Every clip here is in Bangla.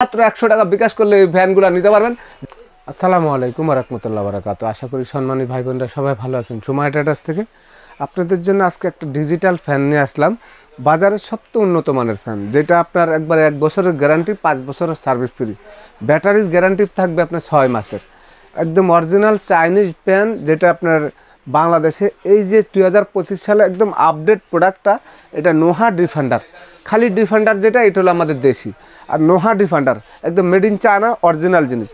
মাত্র 100 টাকা বিকাশ করলে এই ফ্যানগুলো নিতে পারবেন। আসসালামু আলাইকুম ওয়া রাহমাতুল্লাহি ওয়া বারাকাতুহু। আশা করি সম্মানী ভাই বোনরা সবাই ভালো আছেন। সুমাইয়া ট্রেডার্স থেকে আপনাদের জন্য আজকে একটা ডিজিটাল ফ্যান নিয়ে আসলাম। বাজারের সবচেয়ে উন্নত মানের ফ্যান, যেটা আপনার একবার 1 বছরের গ্যারান্টি, 5 বছরের সার্ভিস ফ্রি, ব্যাটারির গ্যারান্টি থাকবে আপনার 6 মাসের। একদম অরিজিনাল চাইনিজ ফ্যান, যেটা আপনার বাংলাদেশে এই যে 2025 সালে একদম আপডেট প্রোডাক্টটা, এটা নোহা ডিফেন্ডার। খালি ডিফেন্ডার যেটা, এটা হলো আমাদের দেশি, আর নোহা ডিফেন্ডার একদম মেড ইন চায়না অরিজিনাল জিনিস।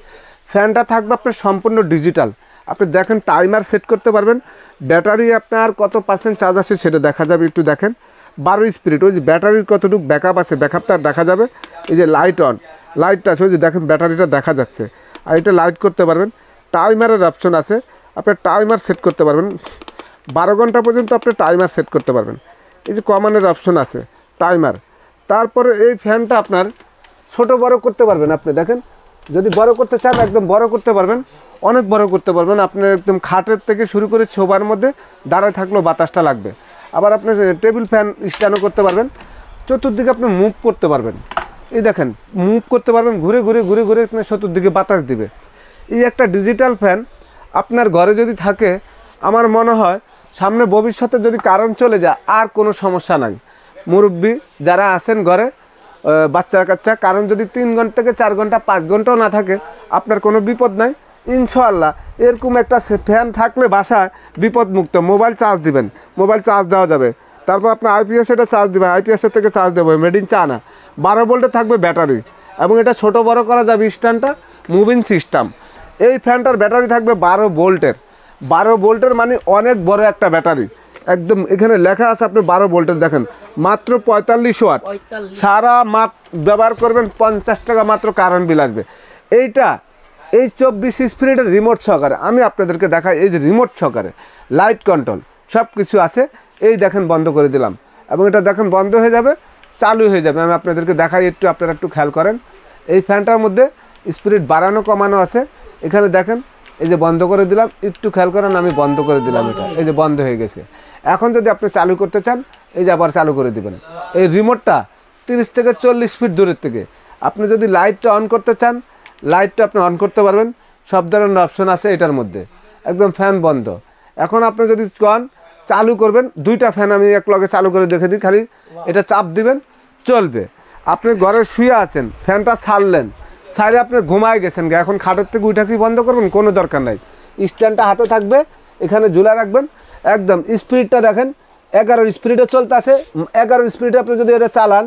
ফ্যানটা থাকবে আপনার সম্পূর্ণ ডিজিটাল। আপনি দেখেন টাইমার সেট করতে পারবেন, ব্যাটারি আপনার কত পার্সেন্ট চার্জ আছে সেটা দেখা যাবে। একটু দেখেন 12 স্পিরিট, ওই যে ব্যাটারির কতটুকু ব্যাকআপ আছে, ব্যাকআপটা দেখা যাবে। এই যে লাইট অন, লাইটটা আছে, ওই যে দেখেন ব্যাটারিটা দেখা যাচ্ছে। আর এটা লাইট করতে পারবেন, টাইমারের অপশন আছে, আপনার টাইমার সেট করতে পারবেন 12 ঘন্টা পর্যন্ত আপনি টাইমার সেট করতে পারবেন। এই যে কমানের অপশন আছে, টাইমার। তারপরে এই ফ্যানটা আপনার ছোট বড় করতে পারবেন। আপনি দেখেন, যদি বড় করতে চান একদম বড় করতে পারবেন, অনেক বড় করতে পারবেন। আপনার একদম খাটের থেকে শুরু করে ছোবার মধ্যে দাঁড়ায় থাকলেও বাতাসটা লাগবে। আবার আপনি টেবিল ফ্যান স্ট্যান্ডও করতে পারবেন, চতুর্দিকে আপনি মুভ করতে পারবেন। এই দেখেন মুভ করতে পারবেন, ঘুরে ঘুরে ঘুরে ঘুরে আপনার চতুর্দিকে বাতাস দিবে। এই একটা ডিজিটাল ফ্যান আপনার ঘরে যদি থাকে, আমার মনে হয় সামনে ভবিষ্যতে যদি কারেন্ট চলে যায় আর কোনো সমস্যা নাই। মুরব্বি যারা আছেন ঘরে, বাচ্চা কাচ্চা, কারণ যদি 3 ঘন্টা থেকে 4 ঘন্টা 5 ঘন্টাও না থাকে, আপনার কোনো বিপদ নাই ইনশাআল্লাহ। এরকম একটা ফ্যান থাকলে বাসায় বিপদমুক্ত। মোবাইল চার্জ দিবেন, মোবাইল চার্জ দেওয়া যাবে। তারপর আপনার আইপিএস এটা চার্জ দেবেন, আইপিএসের থেকে চার্জ দেবো, মেড ইন চায়না। 12 ভোল্টে থাকবে ব্যাটারি, এবং এটা ছোট বড় করা যাবে স্ট্যান্ডটা, মুভিং সিস্টেম। এই ফ্যানটার ব্যাটারি থাকবে 12 ভোল্টের। 12 ভোল্টের মানে অনেক বড় একটা ব্যাটারি। একদম এখানে লেখা আছে আপনি 12 ভোল্টের, দেখেন মাত্র 45 ওয়াট। সারা মাস ব্যবহার করবেন, 50 টাকা মাত্র কারেন্ট বিল আসবে। এইটা এই 24 স্পিরিটের রিমোট সহকারে আমি আপনাদেরকে দেখাই। এই যে রিমোট সহকারে লাইট কন্ট্রোল সব কিছু আছে। এই দেখেন বন্ধ করে দিলাম, এবং এটা দেখেন বন্ধ হয়ে যাবে, চালু হয়ে যাবে। আমি আপনাদেরকে দেখাই, আপনারা একটু খেয়াল করেন। এই ফ্যানটার মধ্যে স্পিরিট বাড়ানো কমানো আছে। এখানে দেখেন, এই যে বন্ধ করে দিলাম, একটু খেয়াল করেন, আমি বন্ধ করে দিলাম এটা, এই যে বন্ধ হয়ে গেছে। এখন যদি আপনি চালু করতে চান, এই যে আবার চালু করে দিবেন। এই রিমোটটা 30 থেকে 40 ফিট দূরের থেকে। আপনি যদি লাইটটা অন করতে চান, লাইটটা আপনি অন করতে পারবেন। সব ধরনের অপশন আছে এটার মধ্যে, একদম ফ্যান বন্ধ। এখন আপনি যদি চান চালু করবেন, 2টা ফ্যান আমি এক লগে চালু করে দেখে দিই, খালি এটা চাপ দিবেন, চলবে। আপনি ঘরে শুয়ে আছেন, ফ্যানটা ছাড়লেন, ছাড়ে আপনি ঘুমায় গেছেন, এখন খাটের থেকে উঠা কি বন্ধ করবেন, কোনো দরকার নাই। স্ট্যান্ডটা হাতে থাকবে, এখানে ঝুলা রাখবেন। একদম স্পিডটা দেখেন 11 স্পিডে চলতে আছে। 11 স্পিডে আপনি যদি এটা চালান,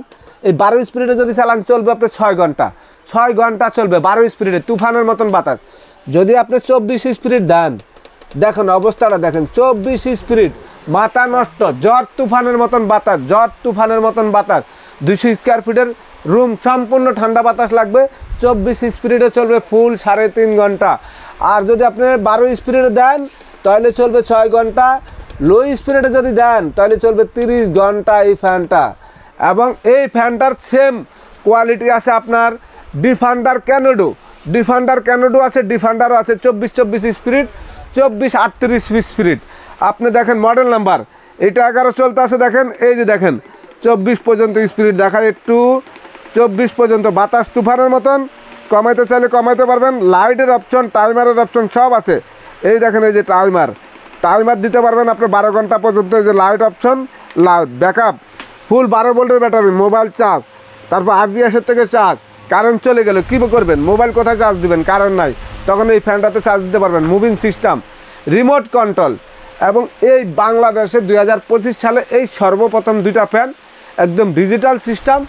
এই 12 স্পিডে যদি চালান, চলবে আপনি 6 ঘন্টা। 6 ঘন্টা চলবে 12 স্পিডে, তুফানের মতন বাতাস। যদি আপনি 24 স্পিড দেন, দেখেন অবস্থাটা দেখেন, 24 স্পিড, মাথা নষ্ট, ঝড় তুফানের মতন বাতাস, ঝড় তুফানের মতন বাতাস। 200 স্কোয়ার ফিটের রুম, সম্পূর্ণ ঠান্ডা বাতাস লাগবে। 24 স্পিডে চলবে ফুল 3.5 ঘন্টা। আর যদি আপনি 12 স্পিডে দেন, তাহলে চলবে 6 ঘন্টা। লো স্পিডে যদি দেন, তাহলে চলবে 30 ঘন্টা এই ফ্যানটা। এবং এই ফ্যানটার সেম কোয়ালিটি আছে আপনার ডিফেন্ডার ক্যানোডো। ডিফেন্ডার ক্যানোডো আছে, ডিফেন্ডারও আছে 24 স্পিড, 24-38 স্পিড। আপনি দেখেন মডেল নাম্বার, এটা 11 চলতে আছে। দেখেন এই যে দেখেন 24 পর্যন্ত স্পিড দেখায়, একটু 24 পর্যন্ত বাতাস তুফানের মতন। কমাইতে চাইলে কমাইতে পারবেন। লাইটের অপশন, টাইমারের অপশন সব আছে। এই দেখেন, এই যে টাইমার, টাইমার দিতে পারবেন আপনি 12 ঘন্টা পর্যন্ত। এই যে লাইট অপশন, লাইট ব্যাকআপ, ফুল 12 ভোল্টের ব্যাটারি, মোবাইল চার্জ, তারপর আইপিএসের থেকে চার্জ। কারেন্ট চলে গেলে কী করবেন, মোবাইল কোথায় চার্জ দিবেন, কারেন্ট নাই, তখন এই ফ্যানটাতে চার্জ দিতে পারবেন। Moving system, remote control. এবং এই বাংলাদেশে 2025 সালে এই সর্বপ্রথম 2টা ফ্যান, একদম ডিজিটাল সিস্টেম,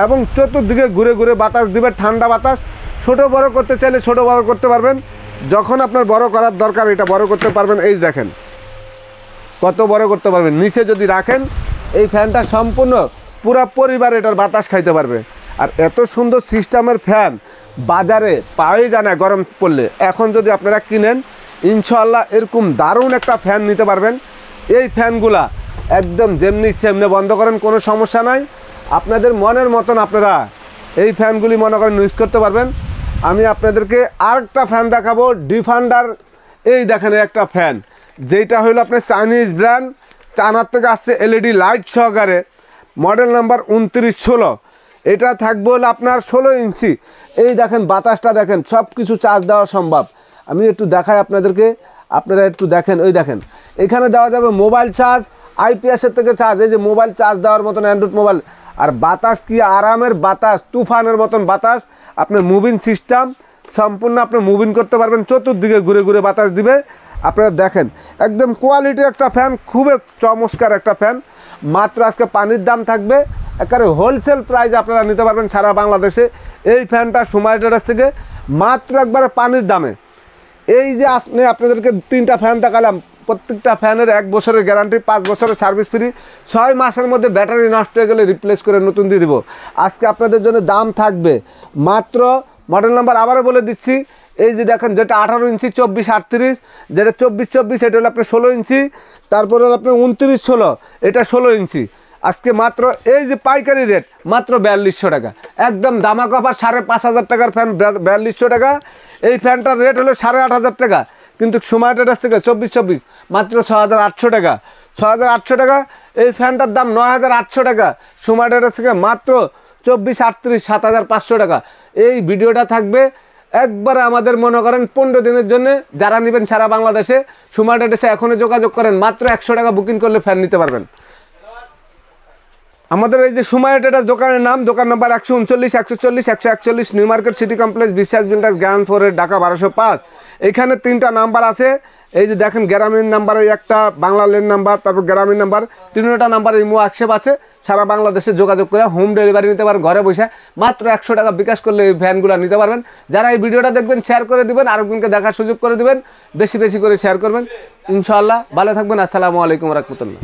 এবং চতুর্দিকে ঘুরে ঘুরে বাতাস দিবে, ঠান্ডা বাতাস। ছোটো বড় করতে চাইলে ছোটো বড় করতে পারবেন, যখন আপনার বড় করার দরকার এটা বড় করতে পারবেন। এই দেখেন কত বড় করতে পারবেন। নিচে যদি রাখেন, এই ফ্যানটা সম্পূর্ণ পুরা পরিবার এটার বাতাস খাইতে পারবে। আর এত সুন্দর সিস্টেমের ফ্যান বাজারে পাওয়াই যায় না গরম পড়লে। এখন যদি আপনারা কিনেন, ইনশাআল্লাহ এরকম দারুণ একটা ফ্যান নিতে পারবেন। এই ফ্যানগুলা একদম যেমনি সেমনি বন্ধ করেন, কোনো সমস্যা নাই। আপনাদের মনের মতন আপনারা এই ফ্যানগুলি মনে করেন ইউজ করতে পারবেন। আমি আপনাদেরকে আরেকটা ফ্যান দেখাবো, ডিফেন্ডার। এই দেখেন একটা ফ্যান, যেটা হলো আপনার চাইনিজ ব্র্যান্ড, চায়নার থেকে আসছে, এলইডি লাইট সহকারে, মডেল নাম্বার 2916। এটা থাকবে হলো আপনার 16 ইঞ্চি। এই দেখেন বাতাসটা দেখেন, সব কিছু চার্জ দেওয়া সম্ভব। আমি একটু দেখাই আপনাদেরকে, আপনারা একটু দেখেন। ওই দেখেন এখানে দেওয়া যাবে মোবাইল চার্জ, আইপিএসের থেকে চার্জ, এই যে মোবাইল চার্জ দেওয়ার মতন অ্যান্ড্রয়েড মোবাইল। আর বাতাস কি আরামের বাতাস, তুফানের মতন বাতাস। আপনার মুভিং সিস্টেম, সম্পূর্ণ আপনি মুভিং করতে পারবেন, চতুর্দিকে ঘুরে ঘুরে বাতাস দিবে। আপনারা দেখেন একদম কোয়ালিটির একটা ফ্যান, খুবই চমৎকার একটা ফ্যান। মাত্র আজকে পানির দাম থাকবে একেবারে হোলসেল প্রাইস, আপনারা নিতে পারবেন সারা বাংলাদেশে। এই ফ্যানটা সময় ট্রেডার্স থেকে মাত্র একবারে পানির দামে। এই যে আপনাদেরকে 3টা ফ্যান দেখালাম, প্রত্যেকটা ফ্যানের 1 বছরের গ্যারান্টি, 5 বছরের সার্ভিস ফ্রি, 6 মাসের মধ্যে ব্যাটারি নষ্ট হয়ে গেলে রিপ্লেস করে নতুন দিয়ে দিব। আজকে আপনাদের জন্য দাম থাকবে মাত্র, মডেল নাম্বার আবারও বলে দিচ্ছি, এই যে দেখেন যেটা 18 ইঞ্চি 2438, যেটা 2424 এটা হলো আপনার 16 ইঞ্চি, তারপরে হলো আপনার 2916, এটা 16 ইঞ্চি। আজকে মাত্র এই যে পাইকারি রেট মাত্র 4200 টাকা, একদম দামাক অফার। 5500 টাকার ফ্যান 4200 টাকা। এই ফ্যানটার রেট হলো 8500 টাকা, কিন্তু সময় ট্রেডার্স থেকে 2424 মাত্র 6800 টাকা। 6800 টাকা। এই ফ্যানটার দাম 9800 টাকা, সময় ট্রেডার্স থেকে মাত্র 2438 7500 টাকা। এই ভিডিওটা থাকবে একবারে আমাদের মনে করেন 15 দিনের জন্য। যারা নেবেন সারা বাংলাদেশে সময় ট্রেডার্সে এখনই যোগাযোগ করেন, মাত্র 100 টাকা বুকিং করলে ফ্যান নিতে পারবেন। আমাদের এই যে সময় ট্রেডার্স দোকানের নাম, দোকান number 139 140 141 new market city complex, বিশ্বাস বিল্ডার্স, গ্রাউন্ড ফ্লোর, ঢাকা 1205। এখানে 3টা নাম্বার আছে। এই যে দেখেন গ্রামীণ নাম্বারে একটা, বাংলা লেন নাম্বার, তারপর গ্রামীণ নাম্বার, 3টা নাম্বার ইমো আক্ষেপ আছে। সারা বাংলাদেশে যোগাযোগ করে হোম ডেলিভারি নিতে পারেন, ঘরে বসে মাত্র 100 টাকা বিকাশ করলে এই ভ্যানগুলো নিতে পারবেন। যারা এই ভিডিওটা দেখবেন শেয়ার করে দিবেন, আরেকজনকে দেখার সুযোগ করে দিবেন, বেশি বেশি করে শেয়ার করবেন। ইনশাআল্লাহ ভালো থাকবেন। আসসালামু আলাইকুম রহমতুল্লাহ।